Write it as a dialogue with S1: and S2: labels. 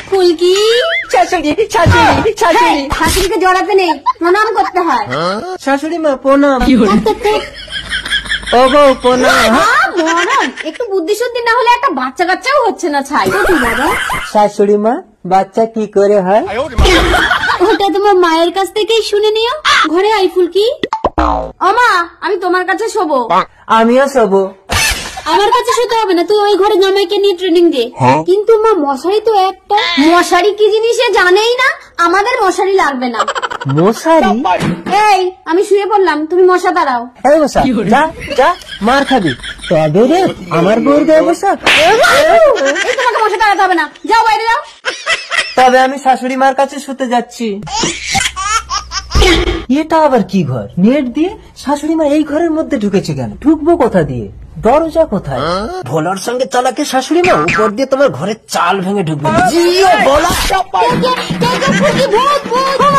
S1: ফুলকি
S2: শাশুড়ি শাশুড়ি শাশুড়ি
S1: শাশুড়িকে জড়াতে নেই, প্রণাম করতে হয়।
S2: শাশুড়ি মা প্রণাম। ও বউ প্রণাম।
S1: মরণ, একটু বুদ্ধি শুদ্ধি না হলে একটা বাচ্চা কাচ্চাও হচ্ছে না। ছাই
S2: শাশুড়ি মা বাচ্চা কি করে হয়?
S1: ওটা তোমার মায়ের কাছ থেকেই শুনে নিও। ঘরে আই ফুলকি। ও মা, আমি তোমার কাছে শোবো।
S2: আমিও শোবো।
S1: আমার কাছে শুতে হবে না, তুই ওই ঘরে জামাইকে নিয়ে ট্রেনিং দে। কিন্তু মা মশারি তো একটা। মশারি কি জিনিস জানেই না, আমাদের মশারি লাগবে না।
S2: মশারি?
S1: এই আমি শুয়ে পড়লাম, তুমি মশা দাঁড়াও।
S2: এই মশা যা যা, মার খাবি। তবে রে আমার বউর গায়ে বসা।
S1: এই তোমাকে মশা দাঁড়াতে হবে না, যাও বাইরে যাও।
S2: তবে আমি শাশুড়ি মার কাছে শুতে যাচ্ছি। এটা আবার কি ঘর? নেট দিয়ে শাশুড়ি মা এই ঘরের মধ্যে ঢুকেছে কেন? ঢুকবো কোথা দিয়ে? দরজা কোথায়? ভোলার সঙ্গে চালাকে শাশুড়ি মা উপর দিয়ে তোমার ঘরের চাল ভেঙে ঢুকবে। জিও ভোলা।
S1: ফুলকি ভূত ভূত।